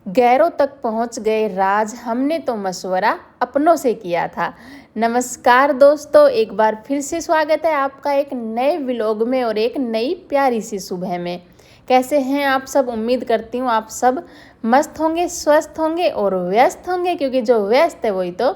गैरों तक पहुंच गए राज, हमने तो मशवरा अपनों से किया था। नमस्कार दोस्तों, एक बार फिर से स्वागत है आपका एक नए व्लॉग में और एक नई प्यारी सी सुबह में। कैसे हैं आप सब? उम्मीद करती हूँ आप सब मस्त होंगे, स्वस्थ होंगे और व्यस्त होंगे, क्योंकि जो व्यस्त है वही तो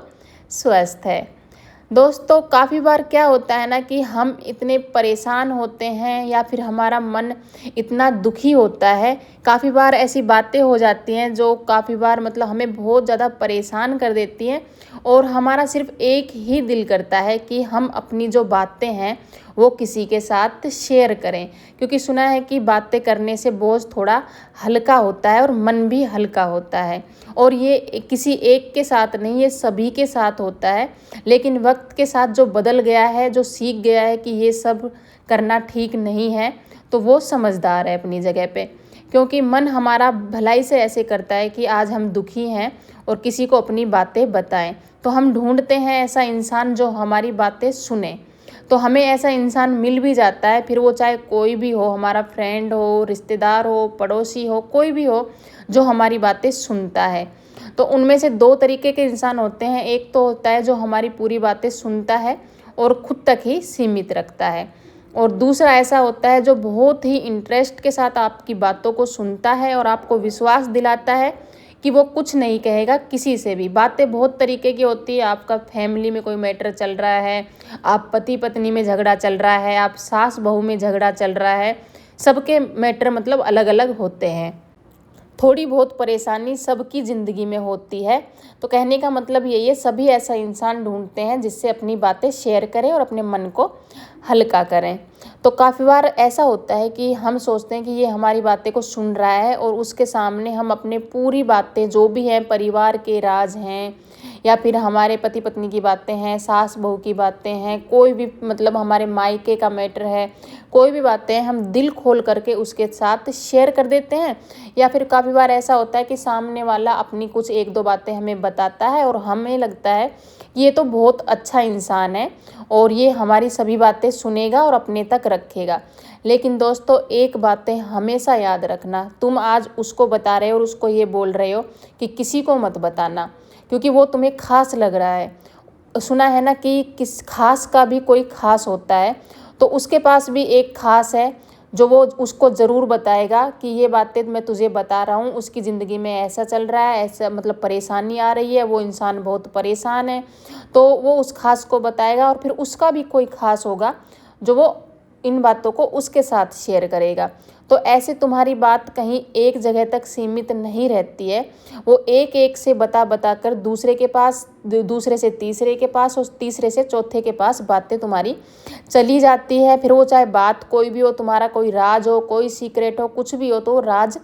स्वस्थ है। दोस्तों, काफ़ी बार क्या होता है ना कि हम इतने परेशान होते हैं या फिर हमारा मन इतना दुखी होता है। काफ़ी बार ऐसी बातें हो जाती हैं जो काफ़ी बार मतलब हमें बहुत ज़्यादा परेशान कर देती हैं, और हमारा सिर्फ एक ही दिल करता है कि हम अपनी जो बातें हैं वो किसी के साथ शेयर करें, क्योंकि सुना है कि बातें करने से बोझ थोड़ा हल्का होता है और मन भी हल्का होता है। और ये किसी एक के साथ नहीं, ये सभी के साथ होता है। लेकिन वक्त के साथ जो बदल गया है, जो सीख गया है कि ये सब करना ठीक नहीं है, तो वो समझदार है अपनी जगह पे। क्योंकि मन हमारा भलाई से ऐसे करता है कि आज हम दुखी हैं और किसी को अपनी बातें बताएं, तो हम ढूंढते हैं ऐसा इंसान जो हमारी बातें सुने। तो हमें ऐसा इंसान मिल भी जाता है, फिर वो चाहे कोई भी हो, हमारा फ्रेंड हो, रिश्तेदार हो, पड़ोसी हो, कोई भी हो, जो हमारी बातें सुनता है। तो उनमें से दो तरीके के इंसान होते हैं। एक तो होता है जो हमारी पूरी बातें सुनता है और खुद तक ही सीमित रखता है, और दूसरा ऐसा होता है जो बहुत ही इंटरेस्ट के साथ आपकी बातों को सुनता है और आपको विश्वास दिलाता है कि वो कुछ नहीं कहेगा किसी से भी। बातें बहुत तरीके की होती है। आपका फैमिली में कोई मैटर चल रहा है, आप पति पत्नी में झगड़ा चल रहा है, आप सास बहू में झगड़ा चल रहा है, सबके मैटर मतलब अलग अलग होते हैं। थोड़ी बहुत परेशानी सबकी ज़िंदगी में होती है। तो कहने का मतलब यही है, सभी ऐसा इंसान ढूंढते हैं जिससे अपनी बातें शेयर करें और अपने मन को हल्का करें। तो काफ़ी बार ऐसा होता है कि हम सोचते हैं कि ये हमारी बातें को सुन रहा है, और उसके सामने हम अपने पूरी बातें जो भी हैं, परिवार के राज हैं या फिर हमारे पति पत्नी की बातें हैं, सास बहू की बातें हैं, कोई भी मतलब हमारे मायके का मैटर है, कोई भी बातें हैं, हम दिल खोल करके उसके साथ शेयर कर देते हैं। या फिर काफ़ी बार ऐसा होता है कि सामने वाला अपनी कुछ एक दो बातें हमें बताता है और हमें लगता है ये तो बहुत अच्छा इंसान है और ये हमारी सभी बातें सुनेगा और अपने तक रखेगा। लेकिन दोस्तों, एक बातें हमेशा याद रखना, तुम आज उसको बता रहे हो और उसको ये बोल रहे हो कि किसी को मत बताना, क्योंकि वो तुम्हें खास लग रहा है। सुना है ना कि किस खास का भी कोई खास होता है, तो उसके पास भी एक खास है जो वो उसको ज़रूर बताएगा कि ये बातें मैं तुझे बता रहा हूँ, उसकी ज़िंदगी में ऐसा चल रहा है, ऐसा मतलब परेशानी आ रही है, वो इंसान बहुत परेशान है। तो वो उस खास को बताएगा, और फिर उसका भी कोई खास होगा जो वो इन बातों को उसके साथ शेयर करेगा। तो ऐसे तुम्हारी बात कहीं एक जगह तक सीमित नहीं रहती है, वो एक एक से बता बता कर दूसरे के पास, दूसरे से तीसरे के पास और तीसरे से चौथे के पास बातें तुम्हारी चली जाती है। फिर वो चाहे बात कोई भी हो, तुम्हारा कोई राज हो, कोई सीक्रेट हो, कुछ भी हो, तो राज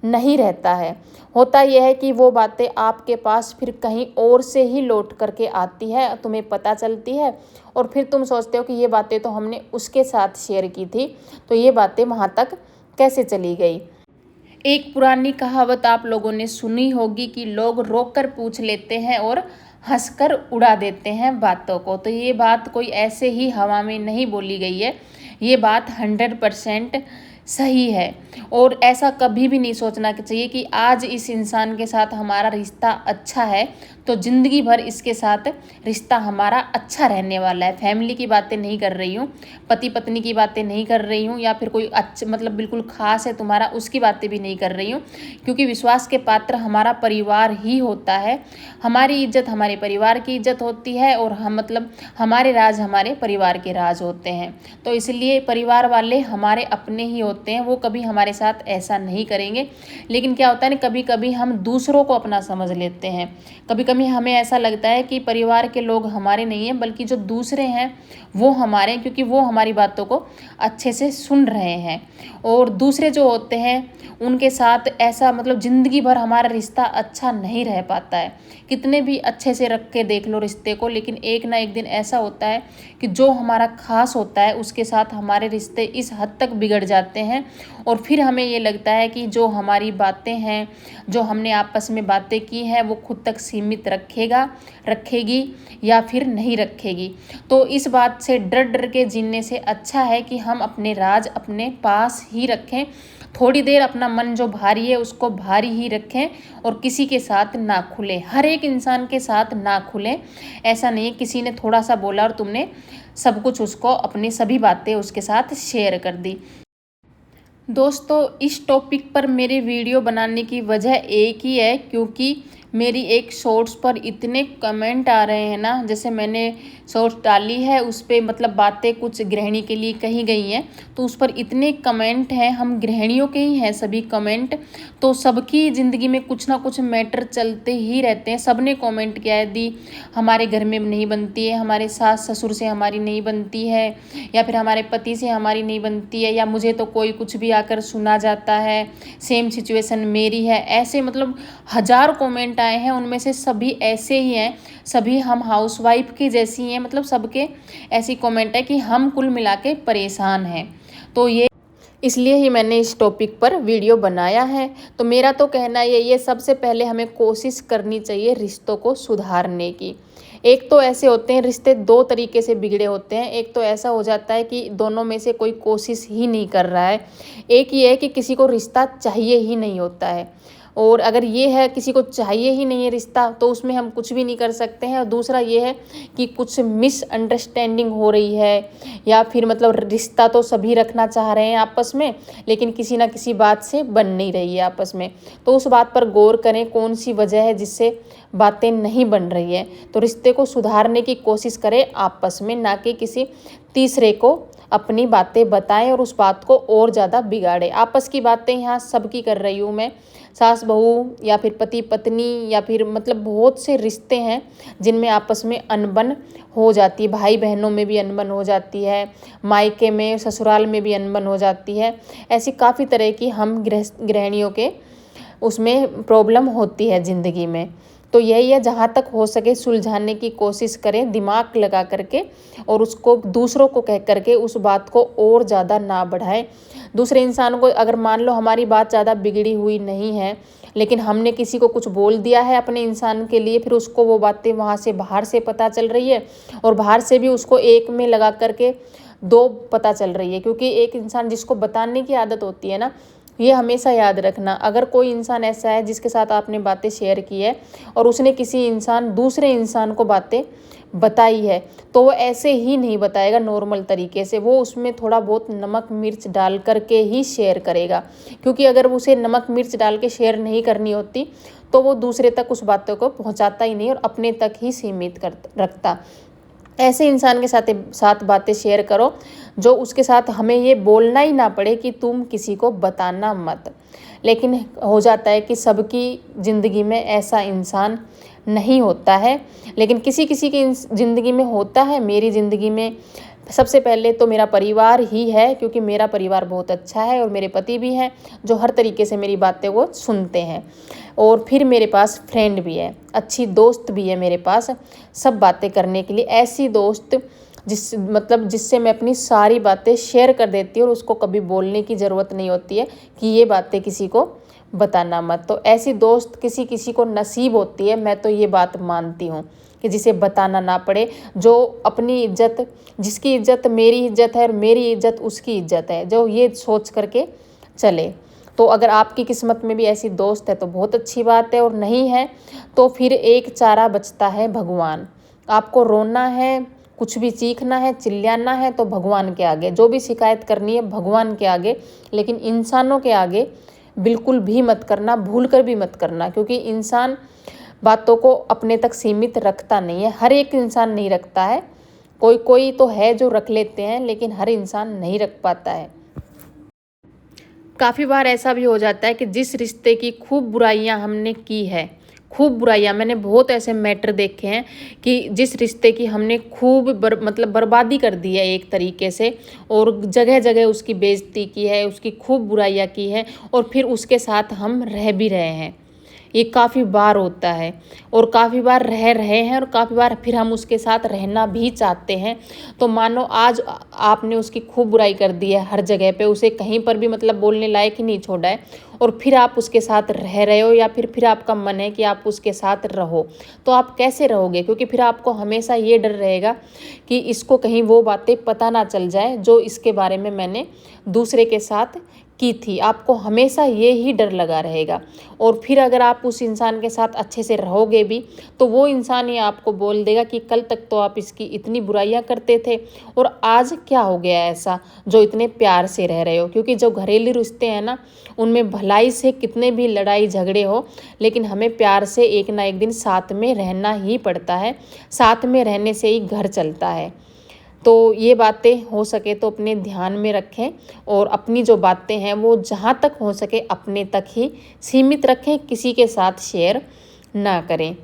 नहीं रहता है। होता यह है कि वो बातें आपके पास फिर कहीं और से ही लौट करके आती है, तुम्हें पता चलती है, और फिर तुम सोचते हो कि ये बातें तो हमने उसके साथ शेयर की थी, तो ये बातें वहाँ तक कैसे चली गई। एक पुरानी कहावत आप लोगों ने सुनी होगी कि लोग रोक कर पूछ लेते हैं और हंसकर उड़ा देते हैं बातों को। तो ये बात कोई ऐसे ही हवा में नहीं बोली गई है, ये बात 100% सही है। और ऐसा कभी भी नहीं सोचना चाहिए कि आज इस इंसान के साथ हमारा रिश्ता अच्छा है तो ज़िंदगी भर इसके साथ रिश्ता हमारा अच्छा रहने वाला है। फैमिली की बातें नहीं कर रही हूँ, पति पत्नी की बातें नहीं कर रही हूँ, या फिर कोई अच्छा मतलब बिल्कुल खास है तुम्हारा, उसकी बातें भी नहीं कर रही हूँ, क्योंकि विश्वास के पात्र हमारा परिवार ही होता है। हमारी इज्जत हमारे परिवार की इज्जत होती है, और हम मतलब हमारे राज हमारे परिवार के राज होते हैं। तो इसलिए परिवार वाले हमारे अपने ही होते हैं, वो कभी हमारे साथ ऐसा नहीं करेंगे। लेकिन क्या होता है ना, कभी कभी हम दूसरों को अपना समझ लेते हैं। कभी कभी हमें ऐसा लगता है कि परिवार के लोग हमारे नहीं हैं, बल्कि जो दूसरे हैं वो हमारे हैं, क्योंकि वो हमारी बातों को अच्छे से सुन रहे हैं। और दूसरे जो होते हैं उनके साथ ऐसा मतलब ज़िंदगी भर हमारा रिश्ता अच्छा नहीं रह पाता है। कितने भी अच्छे से रख के देख लो रिश्ते को, लेकिन एक ना एक दिन ऐसा होता है कि जो हमारा खास होता है उसके साथ हमारे रिश्ते इस हद तक बिगड़ जाते हैं, और फिर हमें ये लगता है कि जो हमारी बातें हैं, जो हमने आपस में बातें की हैं, वो खुद तक सीमित रखेगी या फिर नहीं रखेगी। तो इस बात से डर डर के जीने से अच्छा है कि हम अपने राज अपने पास ही रखें, थोड़ी देर अपना मन जो भारी है उसको भारी ही रखें और किसी के साथ ना खुलें, हर एक इंसान के साथ ना खुलें। ऐसा नहीं है किसी ने थोड़ा सा बोला और तुमने सब कुछ उसको, अपनी सभी बातें उसके साथ शेयर कर दी। दोस्तों, इस टॉपिक पर मेरे वीडियो बनाने की वजह एक ही है, क्योंकि मेरी एक शॉर्ट्स पर इतने कमेंट आ रहे हैं ना, जैसे मैंने शॉर्ट्स डाली है उस पर मतलब बातें कुछ गृहिणी के लिए कही गई हैं, तो उस पर इतने कमेंट हैं, हम गृहिणियों के ही हैं सभी कमेंट, तो सबकी ज़िंदगी में कुछ ना कुछ मैटर चलते ही रहते हैं। सब ने कमेंट किया है, दी हमारे घर में नहीं बनती है, हमारे सास ससुर से हमारी नहीं बनती है, या फिर हमारे पति से हमारी नहीं बनती है, या मुझे तो कोई कुछ भी आकर सुना जाता है, सेम सिचुएशन मेरी है। ऐसे मतलब 1000 कमेंट आए हैं, उनमें से सभी ऐसे ही हैं, सभी हम हाउसवाइफ की जैसी हैं, मतलब सबके ऐसी कमेंट है कि हम कुल मिला के परेशान हैं। तो ये इसलिए ही मैंने इस टॉपिक पर वीडियो बनाया है। तो मेरा तो कहना यही है, सबसे पहले हमें कोशिश करनी चाहिए रिश्तों को सुधारने की। एक तो ऐसे होते हैं रिश्ते, दो तरीके से बिगड़े होते हैं। एक तो ऐसा हो जाता है कि दोनों में से कोई कोशिश ही नहीं कर रहा है। एक ये है कि किसी को रिश्ता चाहिए ही नहीं होता है, और अगर ये है किसी को चाहिए ही नहीं है रिश्ता, तो उसमें हम कुछ भी नहीं कर सकते हैं। और दूसरा ये है कि कुछ मिसअंडरस्टैंडिंग हो रही है, या फिर मतलब रिश्ता तो सभी रखना चाह रहे हैं आपस में, लेकिन किसी ना किसी बात से बन नहीं रही है आपस में। तो उस बात पर गौर करें, कौन सी वजह है जिससे बातें नहीं बन रही है। तो रिश्ते को सुधारने की कोशिश करें आपस में, ना कि किसी तीसरे को अपनी बातें बताएं और उस बात को और ज़्यादा बिगाड़े। आपस की बातें यहाँ सबकी कर रही हूँ मैं, सास बहू या फिर पति पत्नी, या फिर मतलब बहुत से रिश्ते हैं जिनमें आपस में अनबन हो जाती है। भाई बहनों में भी अनबन हो जाती है, मायके में ससुराल में भी अनबन हो जाती है। ऐसी काफ़ी तरह की हम गृहिणियों के उसमें प्रॉब्लम होती है ज़िंदगी में। तो यही है, जहाँ तक हो सके सुलझाने की कोशिश करें दिमाग लगा करके, और उसको दूसरों को कह करके उस बात को और ज़्यादा ना बढ़ाएं। दूसरे इंसान को, अगर मान लो हमारी बात ज़्यादा बिगड़ी हुई नहीं है, लेकिन हमने किसी को कुछ बोल दिया है अपने इंसान के लिए, फिर उसको वो बातें वहाँ से बाहर से पता चल रही है, और बाहर से भी उसको एक में लगा करके दो पता चल रही है। क्योंकि एक इंसान जिसको बताने की आदत होती है ना, ये हमेशा याद रखना, अगर कोई इंसान ऐसा है जिसके साथ आपने बातें शेयर की है और उसने किसी दूसरे इंसान को बातें बताई है, तो वो ऐसे ही नहीं बताएगा नॉर्मल तरीके से, वो उसमें थोड़ा बहुत नमक मिर्च डाल करके ही शेयर करेगा। क्योंकि अगर उसे नमक मिर्च डाल के शेयर नहीं करनी होती, तो वो दूसरे तक उस बातों को पहुंचाता ही नहीं और अपने तक ही सीमित रखता। ऐसे इंसान के साथ बातें शेयर करो जो उसके साथ हमें ये बोलना ही ना पड़े कि तुम किसी को बताना मत। लेकिन हो जाता है कि सबकी ज़िंदगी में ऐसा इंसान नहीं होता है, लेकिन किसी किसी की ज़िंदगी में होता है। मेरी ज़िंदगी में सबसे पहले तो मेरा परिवार ही है, क्योंकि मेरा परिवार बहुत अच्छा है और मेरे पति भी हैं जो हर तरीके से मेरी बातें वो सुनते हैं। और फिर मेरे पास फ्रेंड भी है, अच्छी दोस्त भी है मेरे पास, सब बातें करने के लिए। ऐसी दोस्त जिससे मैं अपनी सारी बातें शेयर कर देती हूँ और उसको कभी बोलने की ज़रूरत नहीं होती है कि ये बातें किसी को बताना मत। तो ऐसी दोस्त किसी किसी को नसीब होती है, मैं तो ये बात मानती हूँ कि जिसे बताना ना पड़े, जो अपनी इज्जत, जिसकी इज्जत मेरी इज्जत है और मेरी इज्जत उसकी इज्जत है, जो ये सोच करके चले। तो अगर आपकी किस्मत में भी ऐसी दोस्त है तो बहुत अच्छी बात है, और नहीं है तो फिर एक चारा बचता है, भगवान। आपको रोना है, कुछ भी चीखना है, चिल्लाना है, तो भगवान के आगे, जो भी शिकायत करनी है भगवान के आगे, लेकिन इंसानों के आगे बिल्कुल भी मत करना, भूल कर भी मत करना। क्योंकि इंसान बातों को अपने तक सीमित रखता नहीं है, हर एक इंसान नहीं रखता है, कोई कोई तो है जो रख लेते हैं, लेकिन हर इंसान नहीं रख पाता है। काफ़ी बार ऐसा भी हो जाता है कि जिस रिश्ते की खूब बुराइयां हमने की है, खूब बुराइयां, मैंने बहुत ऐसे मैटर देखे हैं कि जिस रिश्ते की हमने खूब मतलब बर्बादी कर दी है एक तरीके से, और जगह जगह उसकी बेइज्जती की है, उसकी खूब बुराइयां की है, और फिर उसके साथ हम रह भी रहे हैं। ये काफ़ी बार होता है, और काफ़ी बार रह रहे हैं, और काफ़ी बार फिर हम उसके साथ रहना भी चाहते हैं। तो मानो आज आपने उसकी खूब बुराई कर दी है हर जगह पे, उसे कहीं पर भी मतलब बोलने लायक ही नहीं छोड़ा है, और फिर आप उसके साथ रह रहे हो, या फिर आपका मन है कि आप उसके साथ रहो, तो आप कैसे रहोगे? क्योंकि फिर आपको हमेशा ये डर रहेगा कि इसको कहीं वो बातें पता ना चल जाए जो इसके बारे में मैंने दूसरे के साथ की थी, आपको हमेशा ये ही डर लगा रहेगा। और फिर अगर आप उस इंसान के साथ अच्छे से रहोगे भी तो वो इंसान ही आपको बोल देगा कि कल तक तो आप इसकी इतनी बुराइयां करते थे और आज क्या हो गया ऐसा जो इतने प्यार से रह रहे हो। क्योंकि जो घरेलू रिश्ते हैं ना, उनमें भलाई से कितने भी लड़ाई झगड़े हो, लेकिन हमें प्यार से एक ना एक दिन साथ में रहना ही पड़ता है। साथ में रहने से ही घर चलता है। तो ये बातें हो सके तो अपने ध्यान में रखें और अपनी जो बातें हैं वो जहाँ तक हो सके अपने तक ही सीमित रखें, किसी के साथ शेयर ना करें।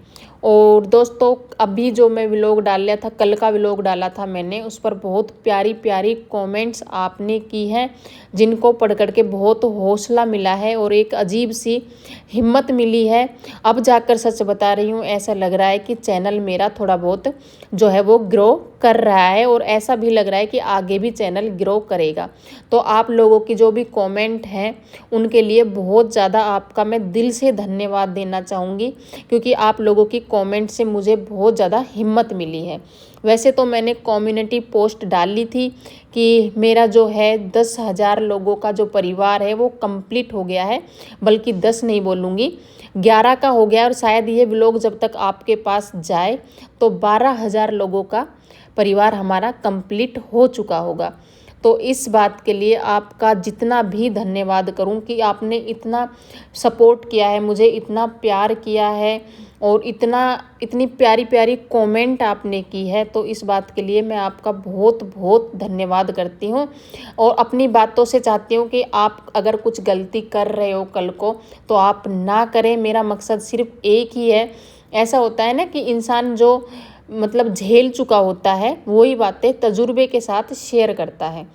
और दोस्तों, अभी जो मैं व्लॉग डाल लिया था, कल का व्लॉग डाला था मैंने, उस पर बहुत प्यारी प्यारी कमेंट्स आपने की हैं, जिनको पढ़ कर के बहुत हौसला मिला है और एक अजीब सी हिम्मत मिली है। अब जाकर सच बता रही हूँ, ऐसा लग रहा है कि चैनल मेरा थोड़ा बहुत जो है वो ग्रो कर रहा है और ऐसा भी लग रहा है कि आगे भी चैनल ग्रो करेगा। तो आप लोगों की जो भी कमेंट हैं उनके लिए बहुत ज़्यादा आपका मैं दिल से धन्यवाद देना चाहूँगी, क्योंकि आप लोगों की कमेंट से मुझे बहुत ज़्यादा हिम्मत मिली है। वैसे तो मैंने कम्युनिटी पोस्ट डाली थी कि मेरा जो है 10,000 लोगों का जो परिवार है वो कंप्लीट हो गया है, बल्कि 10 नहीं बोलूँगी, 11 का हो गया। और शायद ये व्लॉग जब तक आपके पास जाए तो 12,000 लोगों का परिवार हमारा कंप्लीट हो चुका होगा। तो इस बात के लिए आपका जितना भी धन्यवाद करूं कि आपने इतना सपोर्ट किया है मुझे, इतना प्यार किया है और इतनी प्यारी प्यारी कमेंट आपने की है। तो इस बात के लिए मैं आपका बहुत बहुत धन्यवाद करती हूँ और अपनी बातों से चाहती हूँ कि आप अगर कुछ गलती कर रहे हो कल को तो आप ना करें। मेरा मकसद सिर्फ एक ही है। ऐसा होता है ना कि इंसान जो मतलब झेल चुका होता है वही बातें तजुर्बे के साथ शेयर करता है।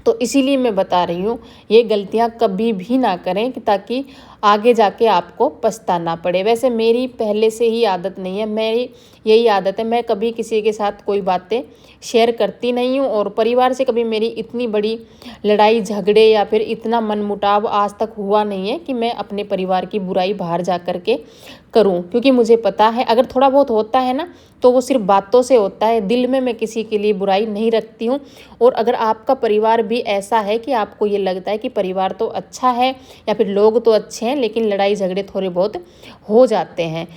तो इसीलिए मैं बता रही हूँ, ये गलतियाँ कभी भी ना करें ताकि आगे जाके आपको पछताना पड़े। वैसे मेरी पहले से ही आदत नहीं है, मेरी यही आदत है, मैं कभी किसी के साथ कोई बातें शेयर करती नहीं हूँ और परिवार से कभी मेरी इतनी बड़ी लड़ाई झगड़े या फिर इतना मनमुटाव आज तक हुआ नहीं है कि मैं अपने परिवार की बुराई बाहर जा कर के करूं। क्योंकि मुझे पता है अगर थोड़ा बहुत होता है ना तो वो सिर्फ बातों से होता है, दिल में मैं किसी के लिए बुराई नहीं रखती हूँ। और अगर आपका परिवार भी ऐसा है कि आपको ये लगता है कि परिवार तो अच्छा है या फिर लोग तो अच्छे हैं लेकिन लड़ाई झगड़े थोड़े बहुत हो जाते हैं,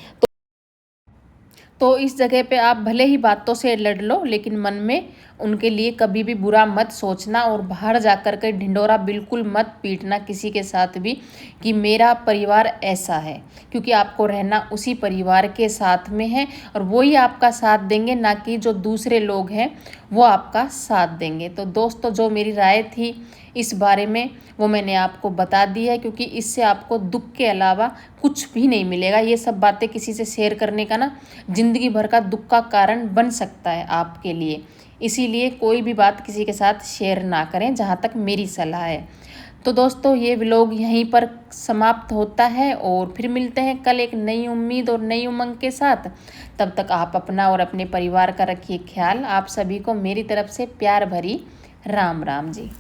तो इस जगह पे आप भले ही बातों से लड़ लो लेकिन मन में उनके लिए कभी भी बुरा मत सोचना और बाहर जाकर के ढिंडोरा बिल्कुल मत पीटना किसी के साथ भी कि मेरा परिवार ऐसा है। क्योंकि आपको रहना उसी परिवार के साथ में है और वही आपका साथ देंगे, ना कि जो दूसरे लोग हैं वो आपका साथ देंगे। तो दोस्तों, जो मेरी राय थी इस बारे में वो मैंने आपको बता दी है, क्योंकि इससे आपको दुख के अलावा कुछ भी नहीं मिलेगा। ये सब बातें किसी से शेयर करने का ना ज़िंदगी भर का दुख का कारण बन सकता है आपके लिए। इसीलिए कोई भी बात किसी के साथ शेयर ना करें, जहाँ तक मेरी सलाह है। तो दोस्तों, ये व्लॉग यहीं पर समाप्त होता है और फिर मिलते हैं कल एक नई उम्मीद और नई उमंग के साथ। तब तक आप अपना और अपने परिवार का रखिए ख्याल। आप सभी को मेरी तरफ से प्यार भरी राम राम जी।